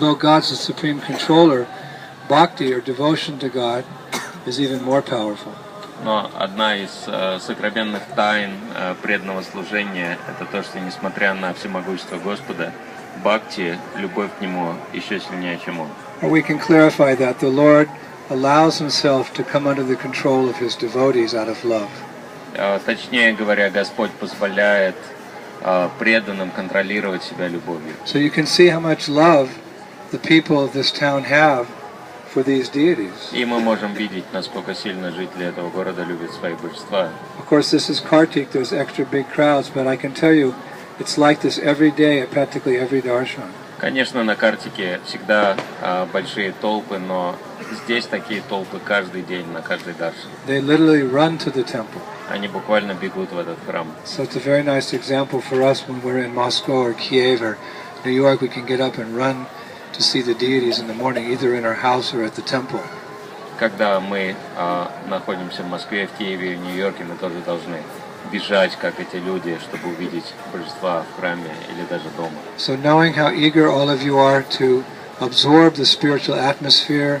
Though God's the supreme controller, bhakti or devotion to God is even more powerful. Но одна из сокровенных тайн преданного служения — это то, что несмотря на всемогущество Господа, бхакти, любовь к Нему, еще сильнее, чем Он. We can clarify that the Lord allows Himself to come under the control of His devotees out of love. Точнее говоря, Господь позволяет преданным контролировать себя любовью. So you can see how much love the people of this town have for these deities. И мы можем видеть, насколько сильно жители этого города любят свои божества. Of course, this is Kartik. There's extra big crowds, but I can tell you, it's like this every day at practically every darshan. Конечно, на Картике всегда большие толпы, но здесь такие толпы каждый день, на каждый даршан. They literally run to the temple. Они буквально бегут в этот храм. So it's a very nice example for us when we're in Moscow or Kiev or New York. We can get up and run to see the deities in the morning, either in our house or at the temple. Когда мы находимся в Москве, в Киеве, в Нью-Йорке, мы тоже должны бежать, как эти люди, чтобы увидеть божества в храме или даже дома. So knowing how eager all of you are to absorb the spiritual atmosphere,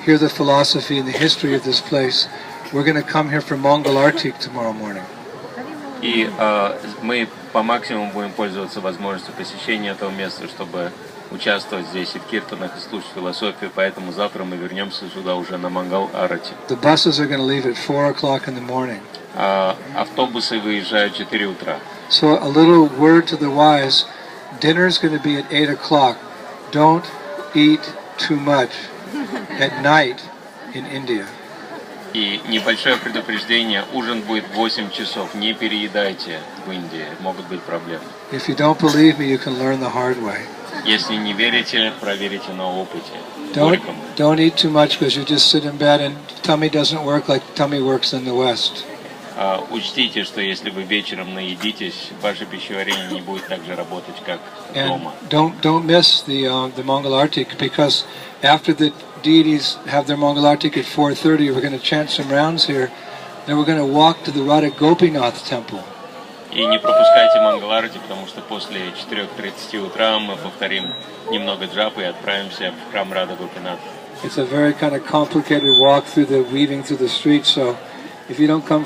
hear the philosophy and the history of this place, we're going to come here for Mongol Artik tomorrow morning. И мы по максимуму будем пользоваться возможностью посещения этого места, чтобы участвовать здесь и в киртанах, и слушать философию, поэтому завтра мы вернемся сюда уже на Монгол Арати. The buses are going to leave at 4 o'clock in the morning. Автобусы выезжают в 4 утра. So a little word to the wise, dinner is going to be at 8 o'clock. Don't eat too much at night in India. И небольшое предупреждение, ужин будет в 8 часов, не переедайте в Индии, могут быть проблемы. If you don't believe me, you can learn the hard way. Если не верите, проверите на опыте. Don't eat too much because you just sit in bed and tummy doesn't work like tummy works in the West. Учтите, что если вы вечером наедитесь, ваше пищеварение не будет так же работать, как дома. Don't miss the Mongol Artik, because after the deities have their Mongol Artik at 4:30, we're going to chant some rounds here. Then we're going to walk to the Radha Gopinath temple. И не пропускайте Монгол-Арати, потому что после 4:30 утра мы повторим немного джапы и отправимся в храм Рада Гопинат. It's a very kind of complicated walk through the weaving through the streets, so if you don't come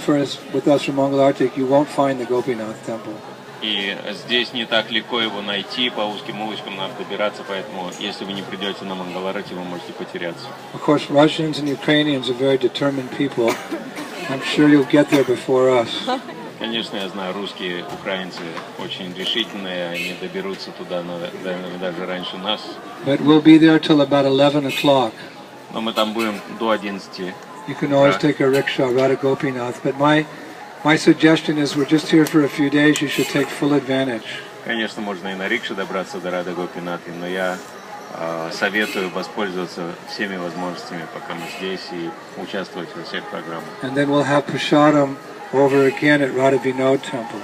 with us for Mongol Artik, you won't find the Gopinath temple. И здесь не так легко его найти, по узким улочкам надо добираться, поэтому если вы не придете на Монгол-Арати, вы можете потеряться. Of course, Russians and Ukrainians are very determined people. I'm sure you'll get there before us. Конечно, я знаю, русские, украинцы очень решительные, они доберутся туда, даже раньше нас. But we'll be there till about 11 o'clock. Но мы там будем до 11. You can always take a rickshaw, Radha Gopinath. But my suggestion is we're just here for a few days. You should take full advantage. Конечно, можно и на рикше добраться до Рада Гопинаты, но я советую воспользоваться всеми возможностями, пока мы здесь, и участвовать во всех программах. And then we'll have prasadam over again at Radha Vinod temple.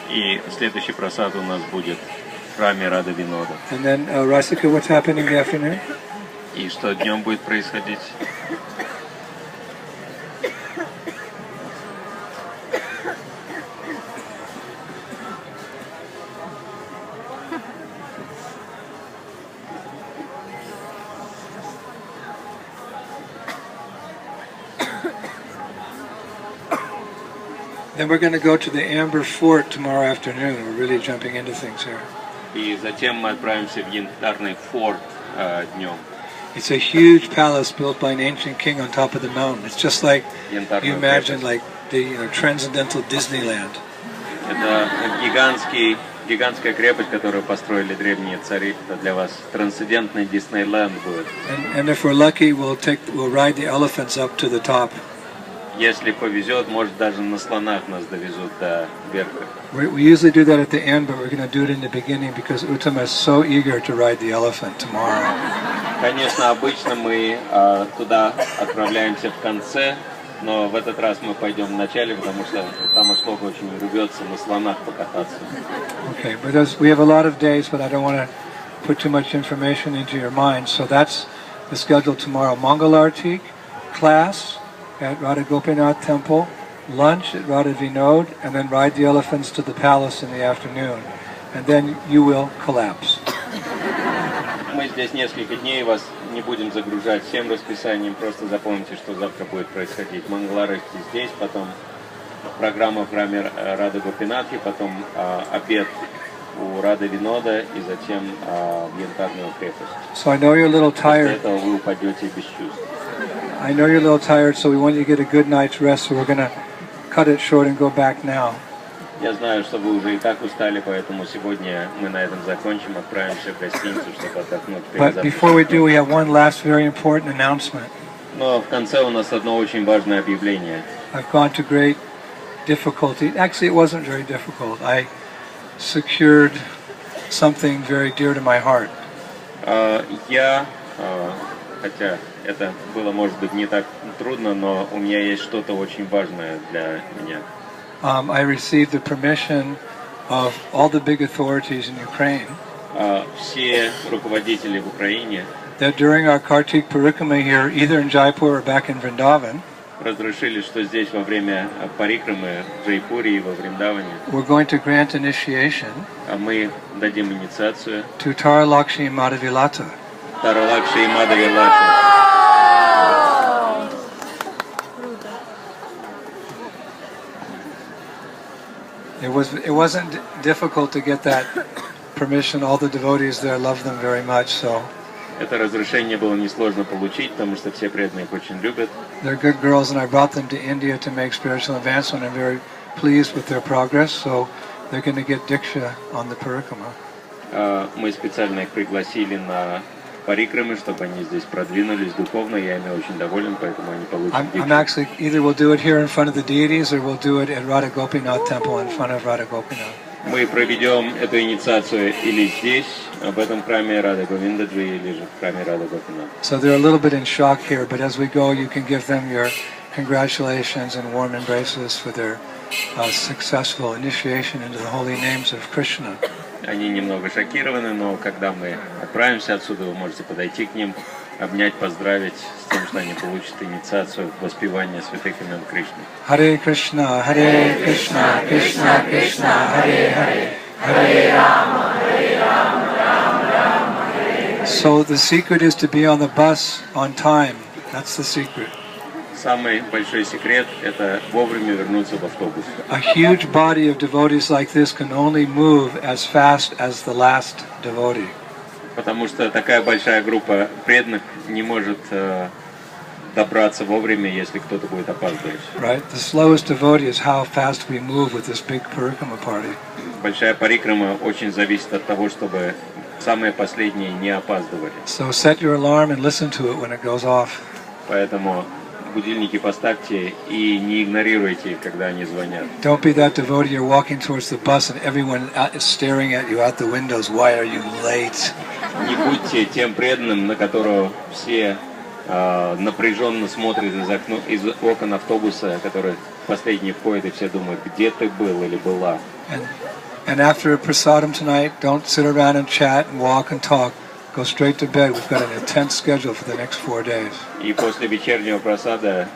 И следующий просад у нас будет в храме Рада Винода. And then Rasika, what's happening in the afternoon? И что днем будет происходить? Then we're going to go to the Amber Fort tomorrow afternoon. We're really jumping into things here. И затем мы отправимся в Янтарный форт днем. It's a huge palace built by an ancient king on top of the mountain. It's just like you imagine, like the transcendental Disneyland. Это гигантская крепость, которую построили древние цари. Это для вас трансцендентный Диснейленд будет. And if we're lucky, we'll ride the elephants up to the top. Если повезет, может даже на слонах нас довезут до верха. We usually do that at the end, but we're going to do it in the beginning because Uttama is so eager to ride the elephant tomorrow. Конечно, обычно мы туда отправляемся в конце, но в этот раз мы пойдем в начале, потому что там Ашока очень рвется на слонах покататься. Okay, but we have a lot of days, but I don't want to put too much information into your mind. So that's the schedule tomorrow. Mongol Artik, class at Radha Gopinath Temple, lunch at Radha Vinod, and then ride the elephants to the palace in the afternoon. And then you will collapse. Мы здесь несколько дней, вас не будем загружать всем расписанием, просто запомните, что завтра будет происходить. Мангаларати здесь, потом программа в храме Рады Гопинатхи, потом обед у Рады Винода и затем в янтарную крепость. So I know you're a little После tired. этого вы упадете без чувств. I know you're a little tired, so we want you to get a good night's rest. So we're going to cut it short and go back now. Я знаю, что вы уже и так устали, поэтому сегодня мы на этом закончим, отправимся в гостиницу, чтобы отдохнуть перед But before we do, we have one last very important announcement. Но в конце у нас одно очень важное объявление. I've gone to great difficulty. Actually, it wasn't very difficult. I secured something very dear to my heart. Я, хотя это было, может быть, не так трудно, но у меня есть что-то очень важное для меня. I received the permission of all the big authorities in Ukraine Все руководители в Украине that during our Kartik Parikrama here, either in Jaipur or back in Vrindavan, разрешили, что здесь во время парикрамы в Джайпуре и во Вриндаване we're going to grant initiation мы дадим инициацию to Tara Lakshmi Madhavilata. Таралакши и Мадавилати. It wasn't difficult to get that permission. All the devotees there love them very much. So Это разрешение было несложно получить, потому что все преданные их очень любят. they're good girls, and I brought them to India to make spiritual advancement. I'm very pleased with their progress. So they're going to get diksha on the parikrama. Мы специально их пригласили на парикрамы, чтобы они здесь продвинулись духовно. Я ими очень доволен, поэтому они получат I'm дикшу. actually either we'll do it here in front of the deities, or we'll do it at Radha Gopinath temple in front of Radha Gopinath. Мы проведем эту инициацию или здесь, в этом храме Рады Говиндаджи, или же в храме Рады Гопинат. So they're a little bit in shock here, but as we go, you can give them your congratulations and warm embraces for their successful initiation into the holy names of Krishna. Они немного шокированы, но когда мы отправимся отсюда, вы можете подойти к ним, обнять, поздравить с тем, что они получат инициацию в воспевание святых имен Кришны. Hare Krishna, Krishna, Krishna, Hare Hare, Hare Rama, Rama Rama, Hare Hare. So the secret is to be on the bus on time. That's the secret. Самый большой секрет – это вовремя вернуться в автобус. A huge body of devotees like this can only move as fast as the last devotee. Потому что такая большая группа преданных не может добраться вовремя, если кто-то будет опаздывать. Right? The slowest devotee is how fast we move with this big parikrama party. Большая парикрама очень зависит от того, чтобы самые последние не опаздывали. So set your alarm and listen to it when it goes off. Поэтому будильники поставьте и не игнорируйте их, когда они звонят. Don't be that devotee you're walking towards the bus and everyone is staring at you out the windows. Why are you late? Не будьте тем преданным, на которого все напряженно смотрят из окон автобуса, который последний входит, и все думают, где ты был или была. And after prasadam tonight, don't sit around and chat and walk and talk. Go straight to bed. We've got an intense schedule for the next 4 days. И после вечернего просада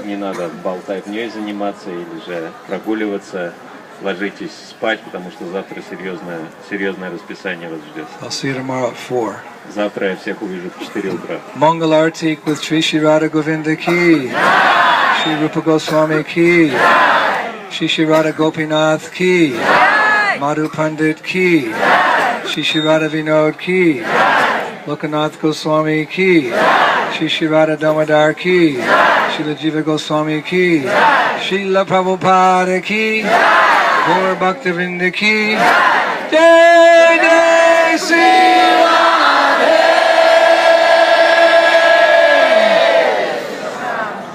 не надо болтовней заниматься или же прогуливаться. Ложитесь спать, потому что завтра серьезное расписание вас ждет. I'll see you tomorrow at 4. Завтра я всех увижу в 4 утра. Mangalartik with Sri Sri Radha Govinda ki. Sri Rupa Goswami ki. Sri Sri Radha Gopinath ki. Madhu Pandit ki. Sri Sri Radha Vinod ki. Lokanath Goswami ki. Sri Sri Radha Damodar ki. Srila Jiva Goswami ki. Srila Prabhupada ki. Gaur Bhaktivinoda ki. Jai Jai Sri Radhe.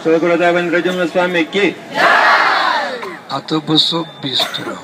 Jaipur HH Indradyumna Swami ki. Autobuso bistro.